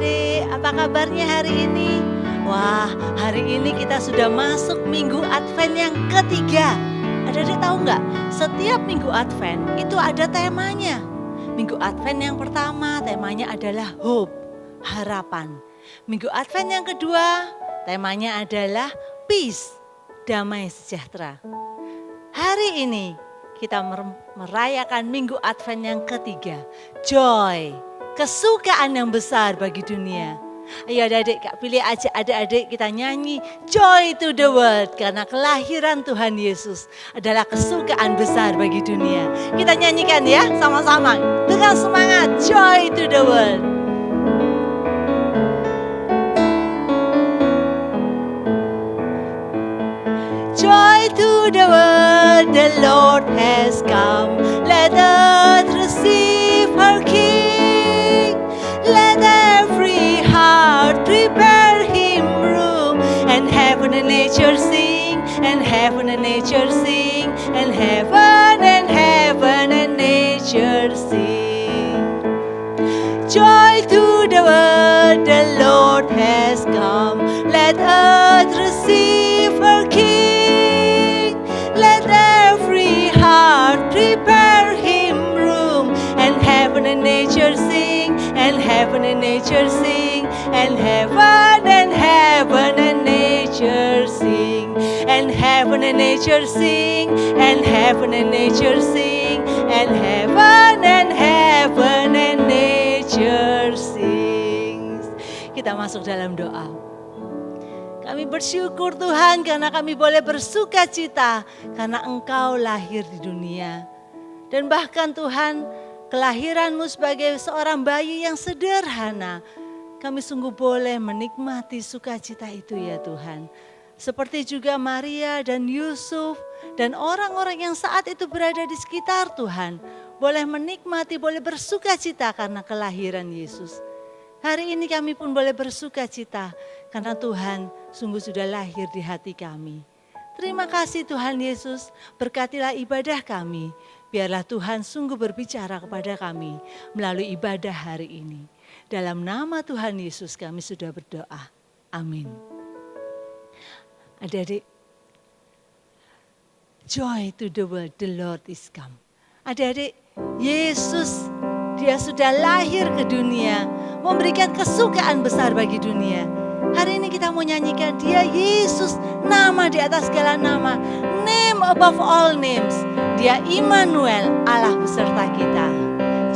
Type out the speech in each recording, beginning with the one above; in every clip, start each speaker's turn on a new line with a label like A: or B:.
A: adik-adik, apa kabarnya hari ini? Wah, hari ini kita sudah masuk minggu Advent yang ketiga. Adik-adik tahu nggak? Setiap minggu Advent itu ada temanya. Minggu Advent yang pertama temanya adalah hope, harapan. Minggu Advent yang kedua temanya adalah peace, damai sejahtera. Hari ini kita merayakan minggu Advent yang ketiga, joy, kesukaan yang besar bagi dunia. Ayo adik-adik, Kak pilih aja adik-adik kita nyanyi Joy to the World. Karena kelahiran Tuhan Yesus adalah kesukaan besar bagi dunia. Kita nyanyikan ya sama-sama dengan semangat Joy to the World. Joy to the world, the Lord has come. Let earth receive her King. Let every heart prepare him room. And heaven and nature sing, and heaven and nature sing, and heaven and nature sing. Joy to the world, the Lord has come. Let earth receive her King. Let every heart prepare him room. And heaven and nature sing, and heaven and nature sing, and heaven and nature sing, and heaven and nature sing, and heaven and nature sing, and heaven and nature sings. Kita masuk dalam doa. Kami bersyukur Tuhan karena kami boleh bersuka cita karena Engkau lahir di dunia. Dan bahkan Tuhan, kelahiran-Mu sebagai seorang bayi yang sederhana, kami sungguh boleh menikmati sukacita itu ya Tuhan. Seperti juga Maria dan Yusuf dan orang-orang yang saat itu berada di sekitar Tuhan, boleh menikmati, boleh bersuka cita karena kelahiran Yesus. Hari ini kami pun boleh bersuka cita karena Tuhan sungguh sudah lahir di hati kami. Terima kasih Tuhan Yesus, berkatilah ibadah kami. Biarlah Tuhan sungguh berbicara kepada kami melalui ibadah hari ini. Dalam nama Tuhan Yesus kami sudah berdoa. Amin. Adik-adik, joy to the world, the Lord is come. Adik-adik, Yesus dia sudah lahir ke dunia, memberikan kesukaan besar bagi dunia. Hari ini kita mau nyanyikan dia Yesus, nama di atas segala nama, name above all names. Dia Immanuel, Allah beserta kita.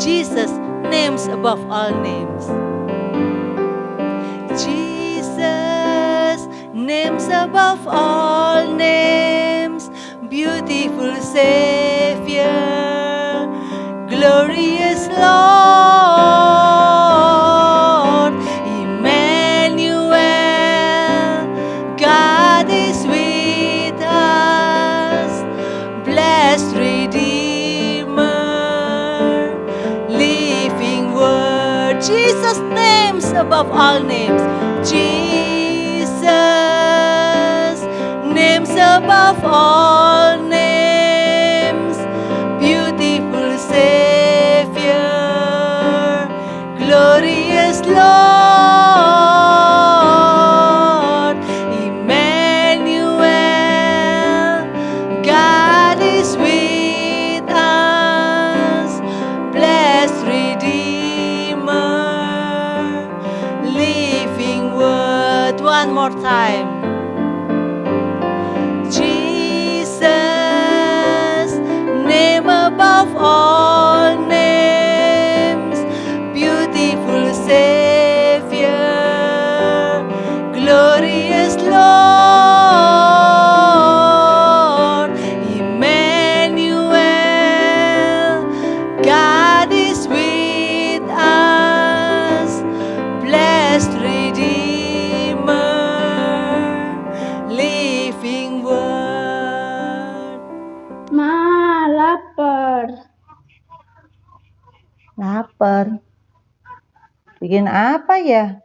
A: Jesus, names above all names. Jesus, names above all names. Beautiful Savior, glorious Lord, Emmanuel, God is with us, blessed Redeemer, living Word. Jesus, names above all names. Jesus, names above all names. Beautiful Savior, glorious Lord, Emmanuel, God is with us, blessed Redeemer, living Word. One more time. Jesus, name above all names, beautiful Savior, glorious Lord, Emmanuel, God is with us, blessed Redeemer, living Word.
B: Lapar. Bikin apa ya?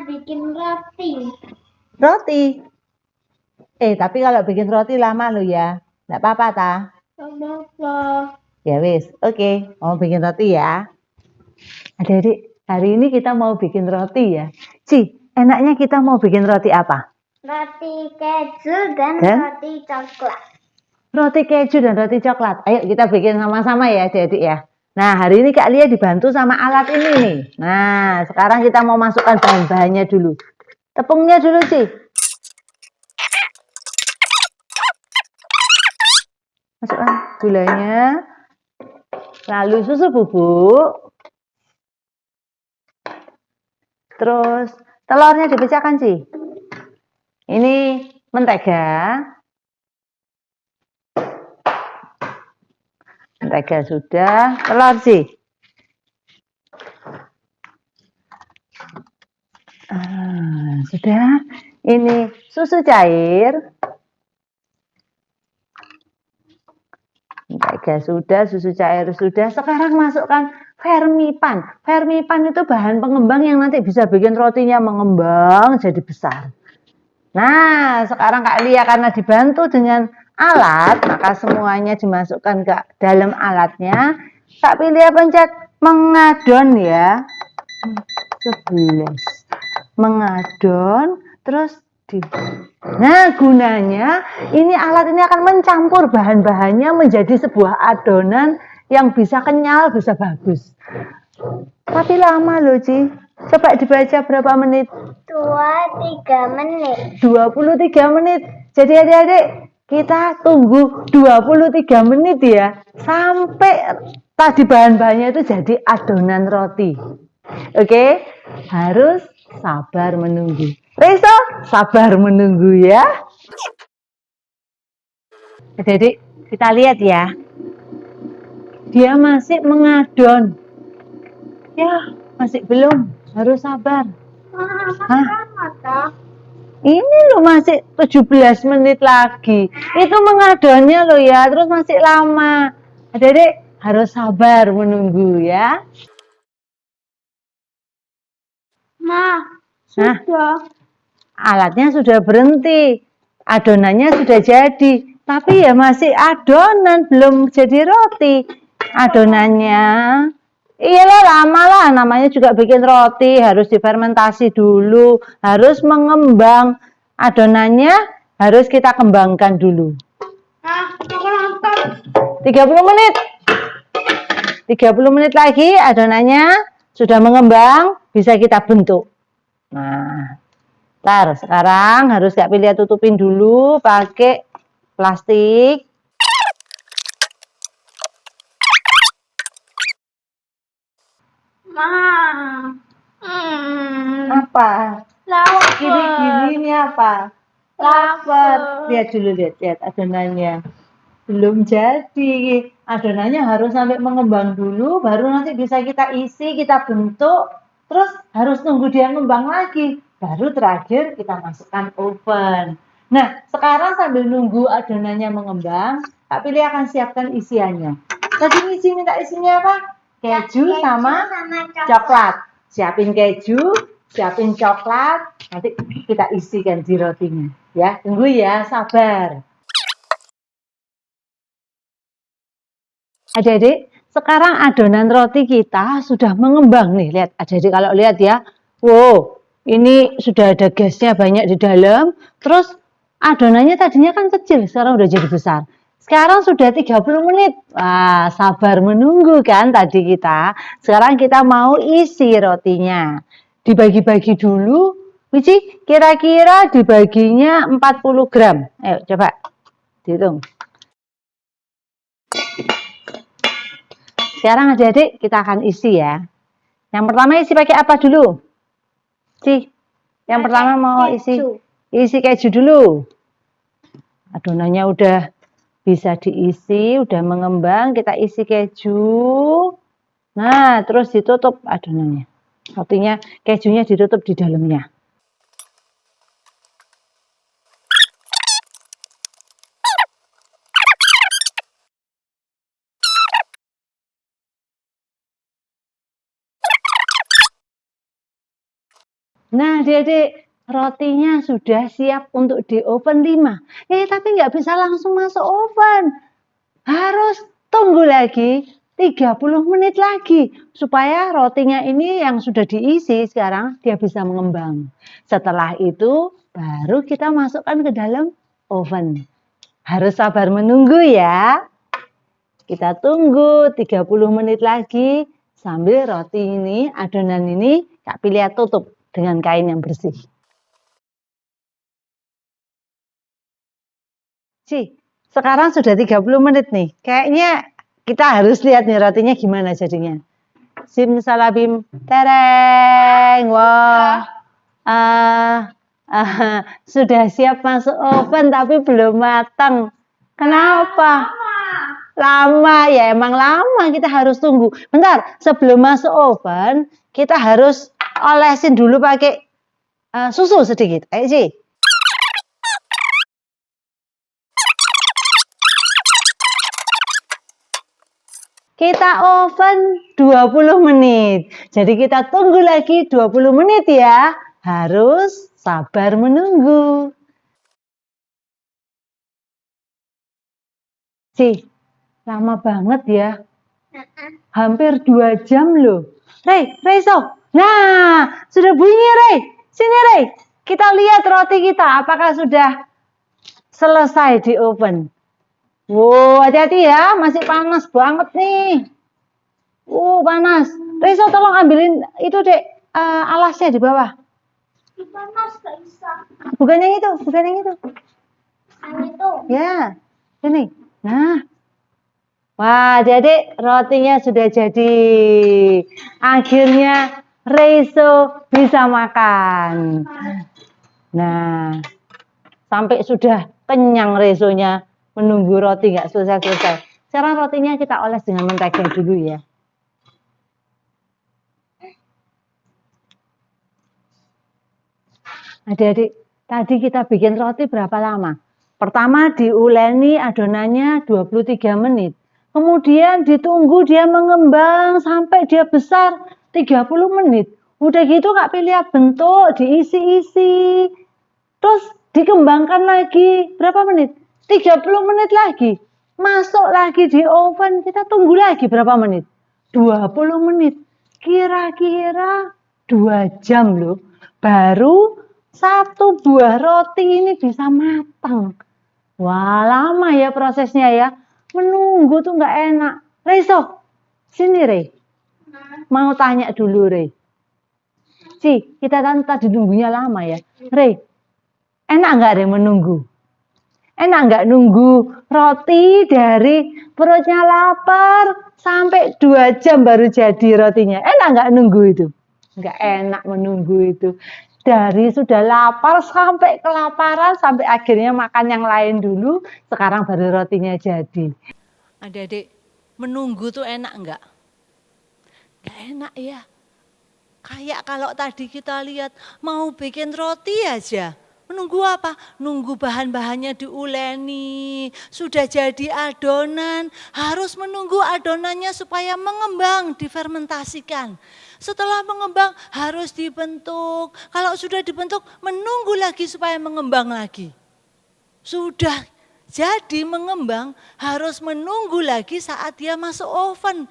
C: Bikin roti.
B: Roti. Tapi kalau bikin roti lama lo ya. Nggak apa-apa ta?
C: Kenapa?
B: Ya wis, oke. Mau bikin roti ya. Adik-adik, Hari ini kita mau bikin roti ya. Ci, enaknya kita mau bikin roti apa?
C: Roti keju dan
B: Dan?
C: roti coklat.
B: Roti keju dan roti coklat. Ayo kita bikin sama-sama ya adik-adik ya. Nah, hari ini Kak Lia dibantu sama alat ini nih. Nah, sekarang kita mau masukkan bahan-bahannya dulu. Tepungnya dulu, Ci. Masukkan gulanya. Lalu susu bubuk. Terus telurnya dipecahkan, Ci. Ini mentega. Mentega sudah, telur sih. Sudah. Ini susu cair. Mentega sudah, susu cair sudah. Sekarang masukkan vermipan. Vermipan itu bahan pengembang yang nanti bisa bikin rotinya mengembang jadi besar. Nah, sekarang Kak Lia karena dibantu dengan alat, maka semuanya dimasukkan ke dalam alatnya. Kak Lia pencet mengadon ya. 11. Mengadon, terus Nah, gunanya ini alat ini akan mencampur bahan-bahannya menjadi sebuah adonan yang bisa kenyal, bisa bagus. Tapi lama loh, Ci. Coba dibaca berapa menit?
C: 23 menit.
B: 23 menit. Jadi adik-adik, kita tunggu 23 menit ya. Sampai tadi bahan-bahannya itu jadi adonan roti. Oke? Harus sabar menunggu. Reso, sabar menunggu ya. Adik-adik, kita lihat ya. Dia masih mengadon. Ya, masih belum. Harus sabar. Ini loh masih 17 menit lagi. Itu mengadonnya loh ya, terus masih lama. Adik-adik harus sabar menunggu ya.
C: Sudah.
B: Alatnya sudah berhenti. Adonannya sudah jadi. Tapi ya masih adonan, belum jadi roti. Adonannya. Iyalah lama lah, namanya juga bikin roti, harus difermentasi dulu, harus mengembang. Adonannya harus kita kembangkan dulu. 30 menit. 30 menit lagi adonannya sudah mengembang, bisa kita bentuk. Nah, sekarang harus Kak Lia tutupin dulu pakai plastik. Apa? Ini apa? Lapar. Lihat dulu, lihat adonannya. Belum jadi. Adonannya harus sampai mengembang dulu, baru nanti bisa kita isi, kita bentuk, terus harus nunggu dia ngembang lagi. Baru terakhir kita masukkan oven. Nah, sekarang sambil nunggu adonannya mengembang, Kak Pilih akan siapkan isiannya. Tadi minta isinya apa? Keju sama coklat. Siapin keju, siapin coklat, nanti kita isikan di rotinya. Ya, tunggu ya, sabar. Adik-adik, sekarang adonan roti kita sudah mengembang nih. Lihat, adik-adik kalau lihat ya. Wow, ini sudah ada gasnya banyak di dalam. Terus adonannya tadinya kan kecil, sekarang udah jadi besar. Sekarang sudah 30 menit. Wah, sabar menunggu kan tadi kita. Sekarang kita mau isi rotinya. Dibagi-bagi dulu. Wici, kira-kira dibaginya 40 gram. Ayo, coba. Dihitung. Sekarang adik-adik kita akan isi ya. Yang pertama isi pakai apa dulu? Yang pertama mau isi keju dulu. Adonannya udah bisa diisi, udah mengembang, kita isi keju. Nah, terus ditutup adonannya. Artinya kejunya ditutup di dalamnya. Nah, adik-adik, rotinya sudah siap untuk di oven 5. Tapi nggak bisa langsung masuk oven. Harus tunggu lagi 30 menit lagi supaya rotinya ini yang sudah diisi sekarang dia bisa mengembang. Setelah itu baru kita masukkan ke dalam oven. Harus sabar menunggu ya. Kita tunggu 30 menit lagi sambil roti ini, adonan ini Kak Pilia tutup dengan kain yang bersih. Sekarang sudah 30 menit nih. Kayaknya kita harus lihat nih rotinya gimana jadinya. Simsalabim, tereng. Wah, sudah siap masuk oven tapi belum matang. Kenapa? Lama ya, emang lama, kita harus tunggu. Bentar, sebelum masuk oven, kita harus olesin dulu pakai susu sedikit. Ayo sih. Kita oven 20 menit. Jadi kita tunggu lagi 20 menit ya. Harus sabar menunggu. Lama banget ya. Hampir 2 jam loh. Reiso. Nah, sudah bunyi Rei. Sini Rei. Kita lihat roti kita apakah sudah selesai di oven. Wow, hati-hati ya, masih panas banget nih. Panas. Reiso tolong ambilin itu dek, alasnya di bawah.
C: Panas gak bisa.
B: Bukan yang itu.
C: Yang itu.
B: Ya, sini. Nah. Wah, jadi rotinya sudah jadi. Akhirnya Reiso bisa makan. Nah, sampai sudah kenyang Reisonya. Menunggu roti nggak selesai-selesai. Sekarang rotinya kita oles dengan mentega dulu ya. Adik-adik, tadi kita bikin roti berapa lama? Pertama diuleni adonannya 23 menit. Kemudian ditunggu dia mengembang sampai dia besar 30 menit. Udah gitu Kak Pilia bentuk, diisi-isi. Terus dikembangkan lagi. Berapa menit? 30 menit lagi. Masuk lagi di oven, kita tunggu lagi berapa menit? 20 menit. Kira-kira 2 jam loh. Baru satu buah roti ini bisa matang. Wah, lama ya prosesnya ya. Menunggu tuh nggak enak. Reiso, sini Rei. Mau tanya dulu Rei. Kita kan tadi nunggunya lama ya. Rei, enak nggak Rei menunggu? Enak nggak nunggu roti dari perutnya lapar sampai 2 jam baru jadi rotinya? Enak nggak nunggu itu? Nggak enak menunggu itu. Dari sudah lapar sampai kelaparan sampai akhirnya makan yang lain dulu. Sekarang baru rotinya jadi.
A: Adik-adik, menunggu tuh enak nggak? Nggak enak ya. Kayak kalau tadi kita lihat mau bikin roti aja. Menunggu apa? Nunggu bahan-bahannya diuleni, sudah jadi adonan, harus menunggu adonannya supaya mengembang, difermentasikan. Setelah mengembang harus dibentuk, kalau sudah dibentuk menunggu lagi supaya mengembang lagi. Sudah jadi mengembang harus menunggu lagi saat dia masuk oven.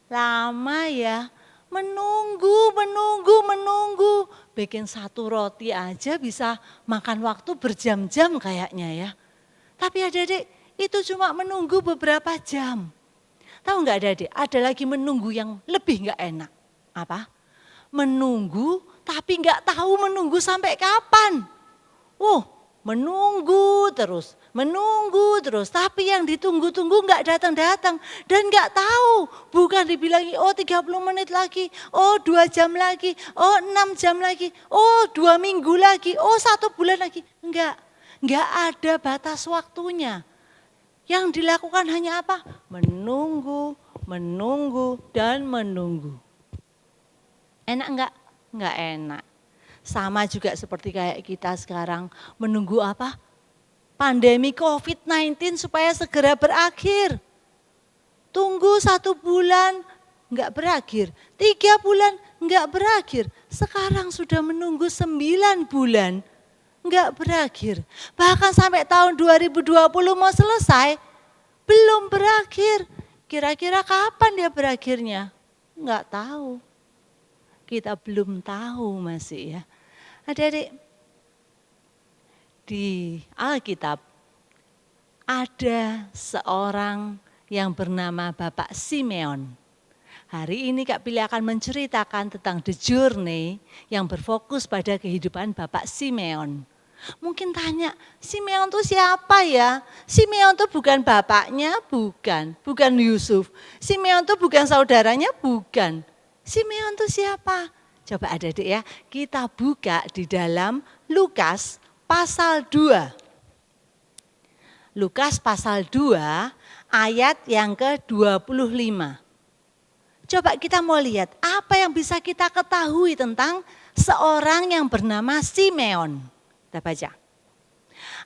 A: Lama ya. Menunggu. Bikin satu roti aja bisa makan waktu berjam-jam kayaknya ya. Tapi adik-adik itu cuma menunggu beberapa jam. Tahu nggak adik-adik, ada lagi menunggu yang lebih nggak enak. Apa? Menunggu tapi nggak tahu menunggu sampai kapan. Menunggu terus. Tapi yang ditunggu-tunggu nggak datang-datang. Dan nggak tahu, bukan dibilangi 30 menit lagi, 2 jam lagi, 6 jam lagi, 2 minggu lagi, 1 bulan lagi. Nggak ada batas waktunya. Yang dilakukan hanya apa? Menunggu, dan menunggu. Enak nggak? Nggak enak. Sama juga seperti kayak kita sekarang menunggu apa? Pandemi COVID-19 supaya segera berakhir. Tunggu 1 bulan nggak berakhir, 3 bulan nggak berakhir. Sekarang sudah menunggu 9 bulan nggak berakhir. Bahkan sampai tahun 2020 mau selesai, belum berakhir. Kira-kira kapan dia berakhirnya? Enggak tahu. Kita belum tahu masih ya. Adik-adik, di Alkitab ada seorang yang bernama Bapak Simeon. Hari ini Kak Pili akan menceritakan tentang the journey yang berfokus pada kehidupan Bapak Simeon. Mungkin tanya, Simeon itu siapa ya? Simeon itu bukan bapaknya, bukan Yusuf. Simeon itu bukan saudaranya, bukan. Simeon itu siapa? Coba adik-adik ya, kita buka di dalam Lukas pasal 2. Lukas pasal 2 ayat yang ke-25. Coba kita mau lihat apa yang bisa kita ketahui tentang seorang yang bernama Simeon. Kita baca.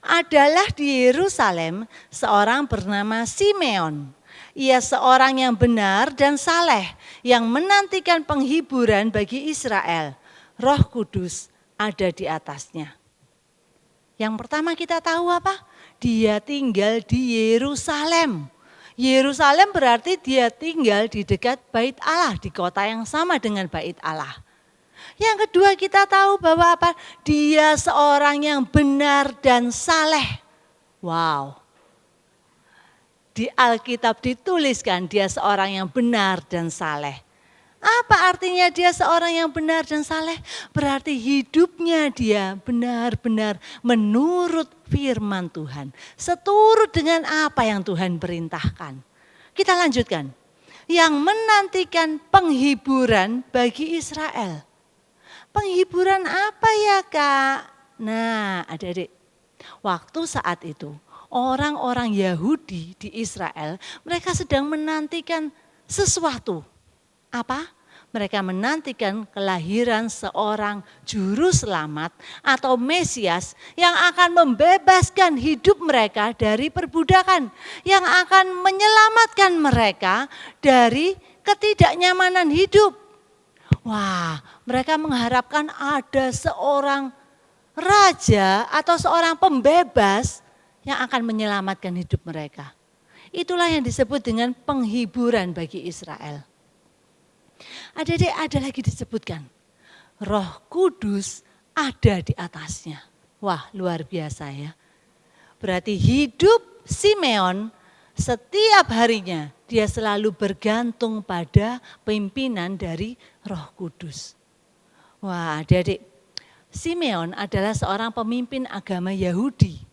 A: Adalah di Yerusalem seorang bernama Simeon. Ia seorang yang benar dan saleh yang menantikan penghiburan bagi Israel. Roh Kudus ada di atasnya. Yang pertama kita tahu apa? Dia tinggal di Yerusalem. Yerusalem berarti dia tinggal di dekat Bait Allah, di kota yang sama dengan Bait Allah. Yang kedua kita tahu bahwa apa? Dia seorang yang benar dan saleh. Wow. Di Alkitab dituliskan dia seorang yang benar dan saleh. Apa artinya dia seorang yang benar dan saleh? Berarti hidupnya dia benar-benar menurut firman Tuhan. Seturut dengan apa yang Tuhan perintahkan. Kita lanjutkan. Yang menantikan penghiburan bagi Israel. Penghiburan apa ya Kak? Nah adik-adik, waktu saat itu orang-orang Yahudi di Israel mereka sedang menantikan sesuatu. Apa? Mereka menantikan kelahiran seorang juru selamat atau Mesias yang akan membebaskan hidup mereka dari perbudakan. Yang akan menyelamatkan mereka dari ketidaknyamanan hidup. Wah, mereka mengharapkan ada seorang raja atau seorang pembebas yang akan menyelamatkan hidup mereka. Itulah yang disebut dengan penghiburan bagi Israel. Ada lagi disebutkan, Roh Kudus ada di atasnya. Wah, luar biasa ya. Berarti hidup Simeon setiap harinya dia selalu bergantung pada pimpinan dari Roh Kudus. Wah, adik-adik, Simeon adalah seorang pemimpin agama Yahudi.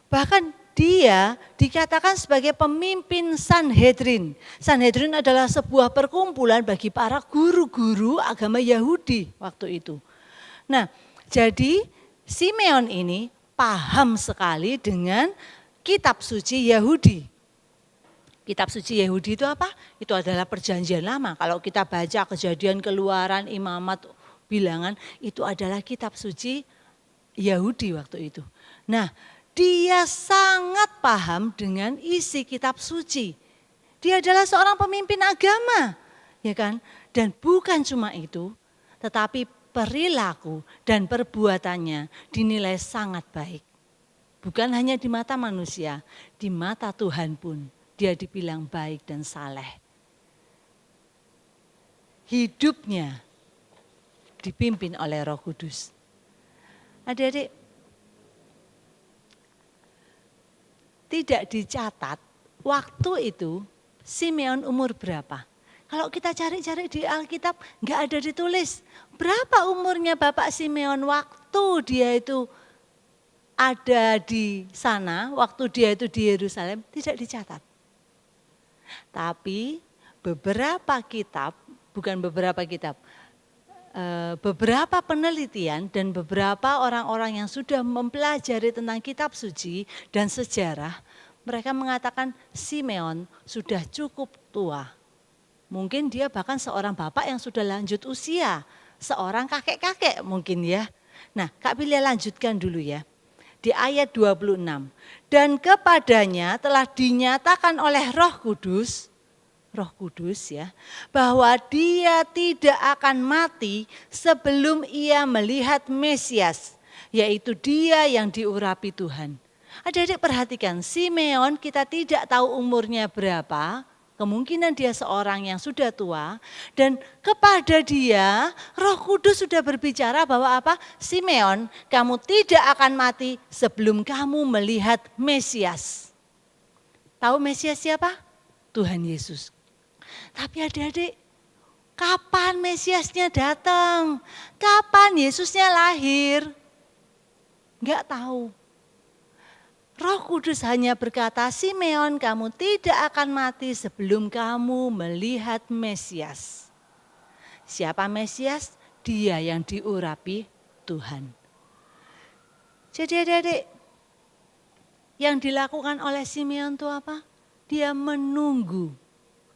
A: Bahkan dia dikatakan sebagai pemimpin Sanhedrin. Sanhedrin adalah sebuah perkumpulan bagi para guru-guru agama Yahudi waktu itu. Nah, jadi Simeon ini paham sekali dengan kitab suci Yahudi. Kitab suci Yahudi itu apa? Itu adalah perjanjian lama. Kalau kita baca Kejadian, Keluaran, Imamat, Bilangan, itu adalah kitab suci Yahudi waktu itu. Nah, dia sangat paham dengan isi kitab suci. Dia adalah seorang pemimpin agama, ya kan? Dan bukan cuma itu, tetapi perilaku dan perbuatannya dinilai sangat baik. Bukan hanya di mata manusia, di mata Tuhan pun dia dibilang baik dan saleh. Hidupnya dipimpin oleh Roh Kudus. Adik-adik, tidak dicatat waktu itu Simeon umur berapa. Kalau kita cari-cari di Alkitab nggak ada ditulis berapa umurnya Bapak Simeon waktu dia itu ada di sana, waktu dia itu di Yerusalem, tidak dicatat. Tapi beberapa kitab, beberapa penelitian dan beberapa orang-orang yang sudah mempelajari tentang kitab suci dan sejarah, mereka mengatakan Simeon sudah cukup tua. Mungkin dia bahkan seorang bapak yang sudah lanjut usia, seorang kakek-kakek mungkin ya. Nah, Kak Bilya lanjutkan dulu ya. Di ayat 26, dan kepadanya telah dinyatakan oleh Roh Kudus ya, bahwa dia tidak akan mati sebelum ia melihat Mesias, yaitu dia yang diurapi Tuhan. Adik-adik perhatikan, Simeon kita tidak tahu umurnya berapa Kemungkinan dia seorang yang sudah tua dan kepada dia Roh Kudus sudah berbicara bahwa apa? Simeon, kamu tidak akan mati sebelum kamu melihat Mesias. Tahu Mesias siapa? Tuhan Yesus. Tapi adik-adik, kapan Mesiasnya datang? Kapan Yesusnya lahir? Enggak tahu. Roh Kudus hanya berkata, Simeon, kamu tidak akan mati sebelum kamu melihat Mesias. Siapa Mesias? Dia yang diurapi Tuhan. Jadi adik-adik, yang dilakukan oleh Simeon itu apa? Dia menunggu.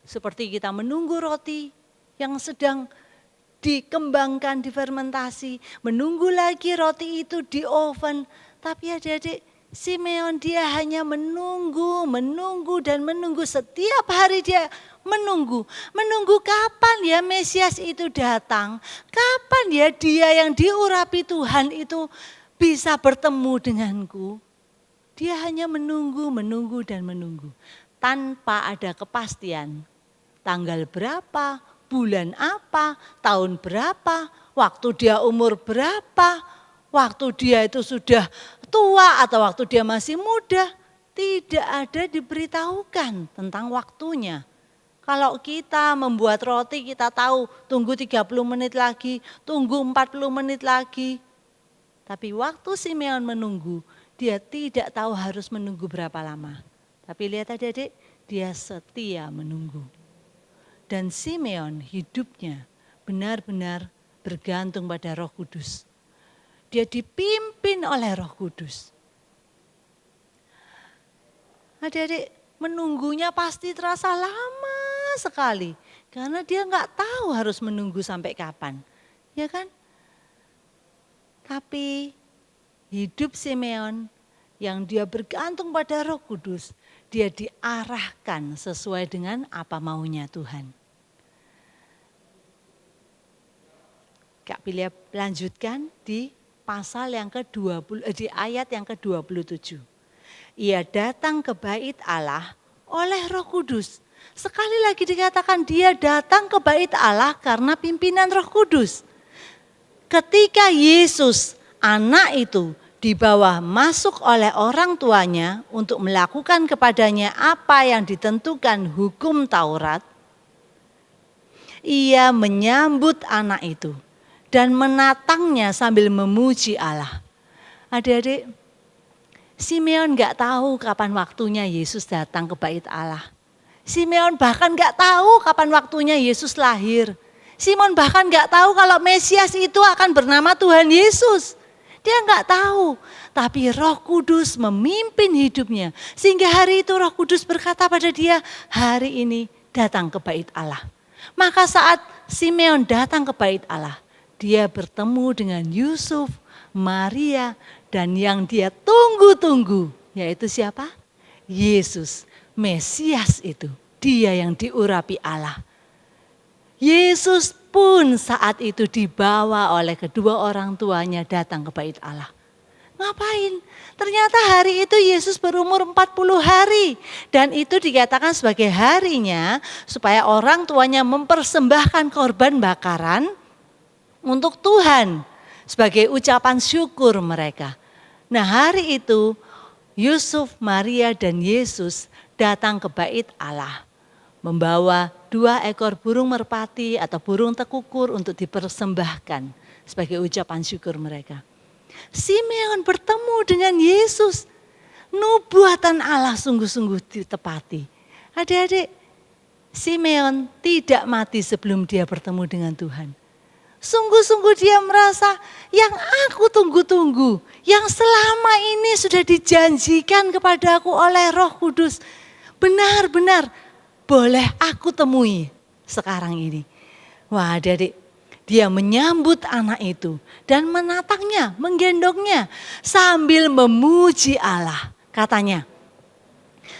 A: Seperti kita menunggu roti yang sedang dikembangkan, difermentasi. Menunggu lagi roti itu di oven. Tapi adik-adik, Simeon dia hanya menunggu dan menunggu. Setiap hari dia menunggu. Menunggu kapan ya Mesias itu datang. Kapan ya dia yang diurapi Tuhan itu bisa bertemu denganku. Dia hanya menunggu dan menunggu. Tanpa ada kepastian. Tanggal berapa, bulan apa, tahun berapa, waktu dia umur berapa, waktu dia itu sudah tua atau waktu dia masih muda, tidak ada diberitahukan tentang waktunya. Kalau kita membuat roti kita tahu tunggu 30 menit lagi, tunggu 40 menit lagi. Tapi waktu Simeon menunggu, dia tidak tahu harus menunggu berapa lama. Tapi lihat adik-adik, dia setia menunggu. Dan Simeon hidupnya benar-benar bergantung pada Roh Kudus. Dia dipimpin oleh Roh Kudus. Adik-adik, menunggunya pasti terasa lama sekali. Karena dia nggak tahu harus menunggu sampai kapan. Ya kan? Tapi hidup Simeon yang dia bergantung pada Roh Kudus, dia diarahkan sesuai dengan apa maunya Tuhan. Kak Pilia lanjutkan di pasal yang di ayat yang ke-27. Ia datang ke bait Allah oleh Roh Kudus. Sekali lagi dikatakan dia datang ke bait Allah karena pimpinan Roh Kudus. Ketika Yesus anak itu dibawa masuk oleh orang tuanya untuk melakukan kepadanya apa yang ditentukan hukum Taurat, ia menyambut anak itu dan menatangnya sambil memuji Allah. Adik-adik, Simeon gak tahu kapan waktunya Yesus datang ke bait Allah. Simeon bahkan gak tahu kapan waktunya Yesus lahir. Simeon bahkan gak tahu kalau Mesias itu akan bernama Tuhan Yesus. Dia gak tahu, tapi Roh Kudus memimpin hidupnya. Sehingga hari itu Roh Kudus berkata pada dia, hari ini datang ke bait Allah. Maka saat Simeon datang ke bait Allah, dia bertemu dengan Yusuf, Maria, dan yang dia tunggu-tunggu. Yaitu siapa? Yesus, Mesias itu. Dia yang diurapi Allah. Yesus pun saat itu dibawa oleh kedua orang tuanya datang ke bait Allah. Ngapain? Ternyata hari itu Yesus berumur 40 hari. Dan itu dikatakan sebagai harinya supaya orang tuanya mempersembahkan korban bakaran untuk Tuhan sebagai ucapan syukur mereka. Nah hari itu Yusuf, Maria dan Yesus datang ke bait Allah. Membawa 2 ekor burung merpati atau burung tekukur untuk dipersembahkan sebagai ucapan syukur mereka. Simeon bertemu dengan Yesus. Nubuatan Allah sungguh-sungguh ditepati. Adik-adik, Simeon tidak mati sebelum dia bertemu dengan Tuhan. Sungguh-sungguh dia merasa yang aku tunggu-tunggu, yang selama ini sudah dijanjikan kepadaku oleh Roh Kudus, benar-benar boleh aku temui sekarang ini. Wah adik-adik, dia menyambut anak itu dan menatangnya, menggendongnya sambil memuji Allah. Katanya,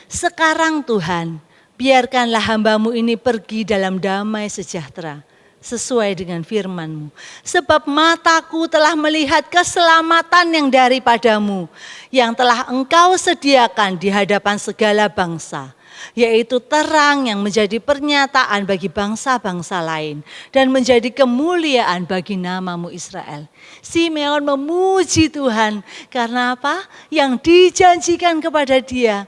A: sekarang Tuhan, biarkanlah hambamu ini pergi dalam damai sejahtera sesuai dengan firman-Mu. Sebab mataku telah melihat keselamatan yang daripadamu, yang telah Engkau sediakan di hadapan segala bangsa. yaitu terang yang menjadi pernyataan bagi bangsa-bangsa lain dan menjadi kemuliaan bagi namamu Israel. Simeon memuji Tuhan karena apa? Yang dijanjikan kepada dia,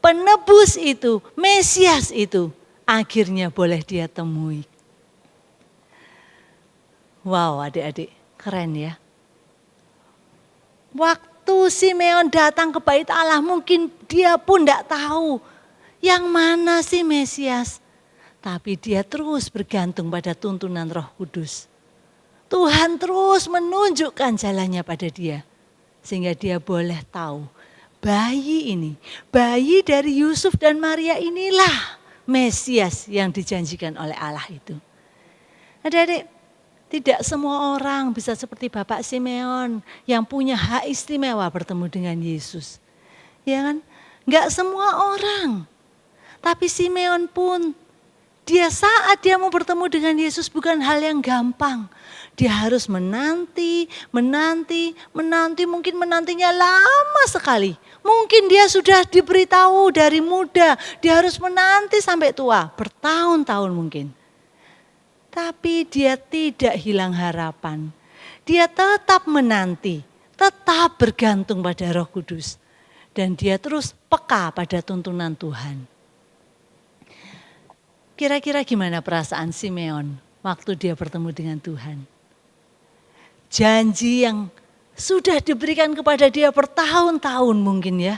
A: penebus itu, Mesias itu, akhirnya boleh dia temui. Wow, adik-adik, keren ya. Waktu Simeon datang ke bait Allah, mungkin dia pun tidak tahu yang mana sih Mesias. Tapi dia terus bergantung pada tuntunan Roh Kudus. Tuhan terus menunjukkan jalannya pada dia. Sehingga dia boleh tahu, bayi ini, bayi dari Yusuf dan Maria inilah Mesias yang dijanjikan oleh Allah itu. Adik-adik, tidak semua orang bisa seperti Bapak Simeon yang punya hak istimewa bertemu dengan Yesus. Ya kan? Enggak semua orang. Tapi Simeon pun, saat dia mau bertemu dengan Yesus bukan hal yang gampang. Dia harus menanti, mungkin menantinya lama sekali. Mungkin dia sudah diberitahu dari muda, dia harus menanti sampai tua, bertahun-tahun mungkin. Tapi dia tidak hilang harapan. Dia tetap menanti, tetap bergantung pada Roh Kudus. Dan dia terus peka pada tuntunan Tuhan. Kira-kira gimana perasaan Simeon waktu dia bertemu dengan Tuhan? Janji yang sudah diberikan kepada dia bertahun-tahun mungkin ya.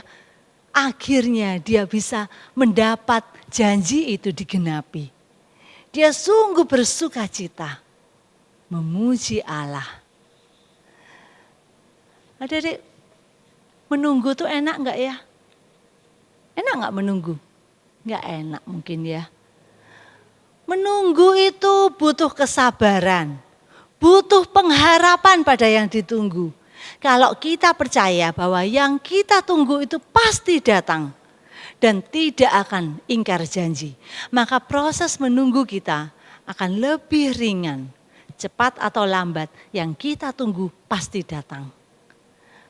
A: Akhirnya dia bisa mendapat janji itu digenapi. Dia sungguh bersuka cita, memuji Allah. Adik-adik, menunggu tuh enak enggak ya? Enak enggak menunggu? Enggak enak mungkin ya. Menunggu itu butuh kesabaran, butuh pengharapan pada yang ditunggu. Kalau kita percaya bahwa yang kita tunggu itu pasti datang dan tidak akan ingkar janji, maka proses menunggu kita akan lebih ringan. Cepat atau lambat yang kita tunggu pasti datang.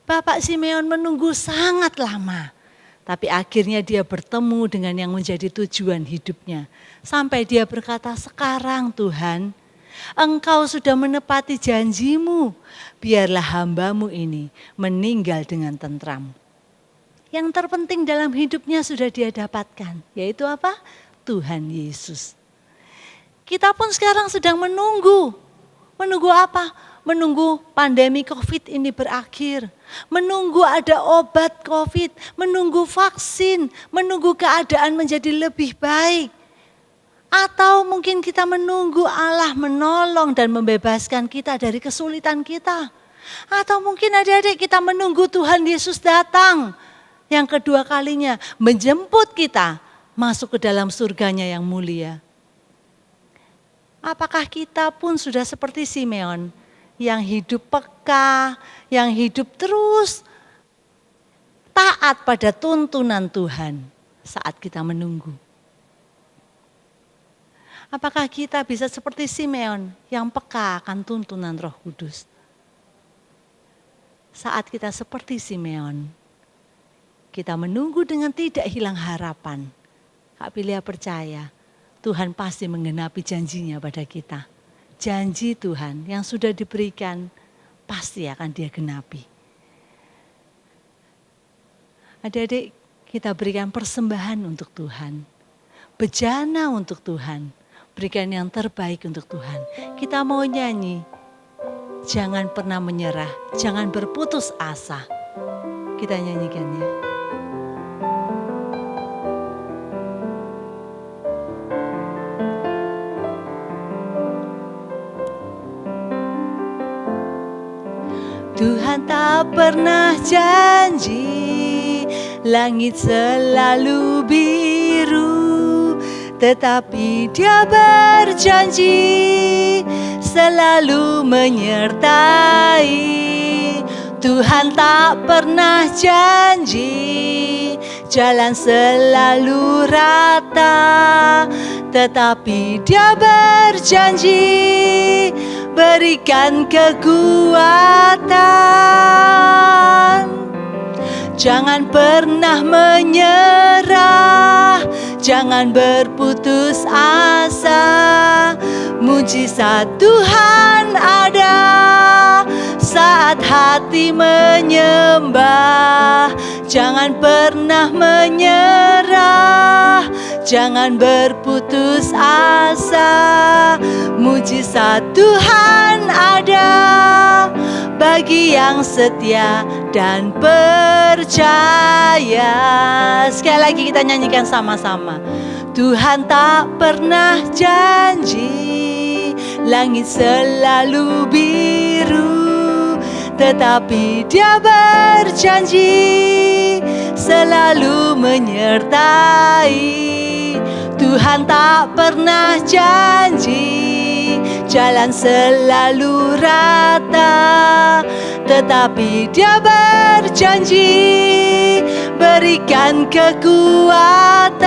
A: Bapak Simeon menunggu sangat lama, tapi akhirnya dia bertemu dengan yang menjadi tujuan hidupnya. Sampai dia berkata, sekarang Tuhan, Engkau sudah menepati janjimu, biarlah hambamu ini meninggal dengan tentram. Yang terpenting dalam hidupnya sudah dia dapatkan, yaitu apa? Tuhan Yesus. Kita pun sekarang sedang menunggu. Menunggu apa? Menunggu pandemi COVID ini berakhir. Menunggu ada obat COVID, menunggu vaksin, menunggu keadaan menjadi lebih baik. Atau mungkin kita menunggu Allah menolong dan membebaskan kita dari kesulitan kita. Atau mungkin adik-adik kita menunggu Tuhan Yesus datang. Yang kedua kalinya menjemput kita masuk ke dalam surganya yang mulia. Apakah kita pun sudah seperti Simeon yang hidup peka, yang hidup terus taat pada tuntunan Tuhan saat kita menunggu? Apakah kita bisa seperti Simeon yang peka akan tuntunan Roh Kudus? Saat kita seperti Simeon, kita menunggu dengan tidak hilang harapan. Kak Pilia percaya Tuhan pasti menggenapi janjinya pada kita. Janji Tuhan yang sudah diberikan pasti akan Dia genapi. Adik-adik, kita berikan persembahan untuk Tuhan. Bejana untuk Tuhan. Berikan yang terbaik untuk Tuhan. Kita mau nyanyi. Jangan pernah menyerah, jangan berputus asa. Kita nyanyikannya. Tuhan tak pernah janji langit selalu biru, tetapi Dia berjanji selalu menyertai. Tuhan tak pernah janji jalan selalu rata, tetapi Dia berjanji berikan kekuatan. Jangan pernah menyerah, jangan berputus asa. Mujizat Tuhan ada saat hati menyembah. Jangan pernah menyerah, jangan berputus asa. Mujizat Tuhan ada bagi yang setia dan percaya. Sekali lagi kita nyanyikan sama-sama. Tuhan tak pernah janji langit selalu biru, tetapi Dia berjanji selalu menyertai. Tuhan tak pernah janji jalan selalu rata, tetapi Dia berjanji berikan kekuatan.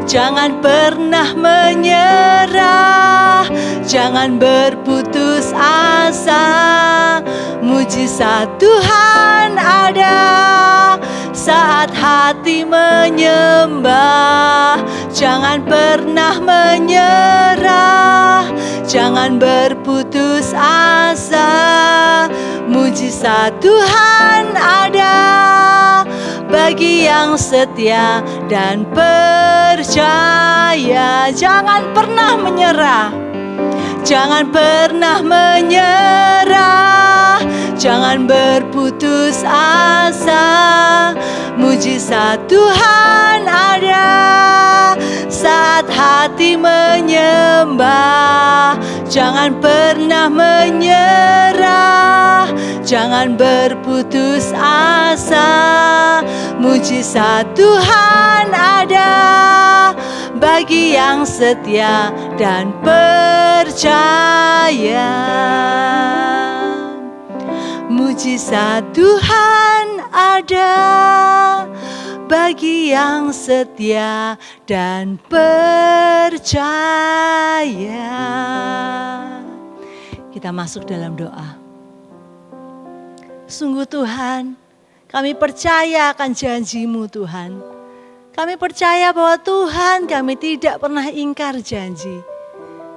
A: Jangan pernah menyerah, jangan berputus asa. Mujizat Tuhan ada saat hati menyembah. Jangan pernah menyerah, jangan berputus asa. Mujizat Tuhan ada bagi yang setia dan percaya. Jangan pernah menyerah, jangan pernah menyerah, jangan berputus asa. Mujizat Tuhan ada saat hati menyembah. Jangan pernah menyerah, jangan berputus asa. Mujizat Tuhan ada bagi yang setia dan percaya. Mujizat Tuhan ada bagi yang setia dan percaya. Kita masuk dalam doa. Sungguh Tuhan, kami percaya akan janji-Mu Tuhan. Kami percaya bahwa Tuhan kami tidak pernah ingkar janji.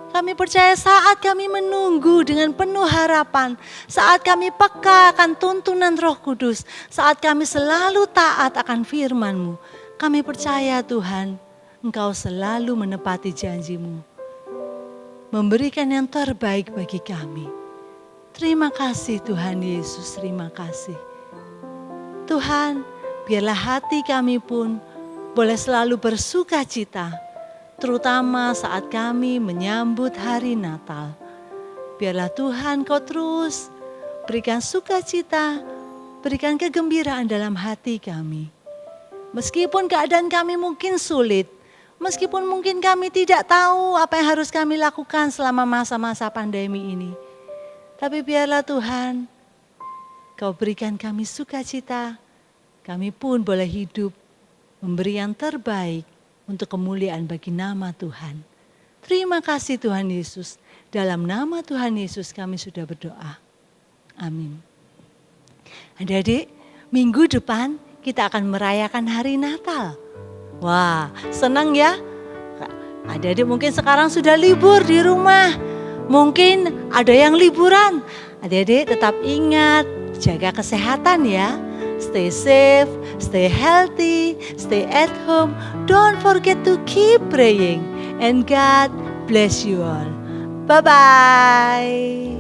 A: Kami percaya saat kami menunggu dengan penuh harapan, saat kami peka akan tuntunan Roh Kudus, saat kami selalu taat akan firman-Mu, kami percaya Tuhan, Engkau selalu menepati janji-Mu, memberikan yang terbaik bagi kami. Terima kasih Tuhan Yesus, terima kasih. Tuhan, biarlah hati kami pun boleh selalu bersuka cita, terutama saat kami menyambut hari Natal. Biarlah Tuhan Kau terus berikan sukacita, berikan kegembiraan dalam hati kami. Meskipun keadaan kami mungkin sulit, meskipun mungkin kami tidak tahu apa yang harus kami lakukan selama masa-masa pandemi ini. Tapi biarlah Tuhan, Kau berikan kami sukacita, kami pun boleh hidup memberi yang terbaik untuk kemuliaan bagi nama Tuhan. Terima kasih Tuhan Yesus. Dalam nama Tuhan Yesus kami sudah berdoa. Amin. Adik-adik, minggu depan kita akan merayakan hari Natal. Wah, senang ya? Adik-adik mungkin sekarang sudah libur di rumah. Mungkin ada yang liburan. Adik-adik tetap ingat, jaga kesehatan ya. Stay safe, stay healthy, stay at home. Don't forget to keep praying. And God bless you all. Bye-bye.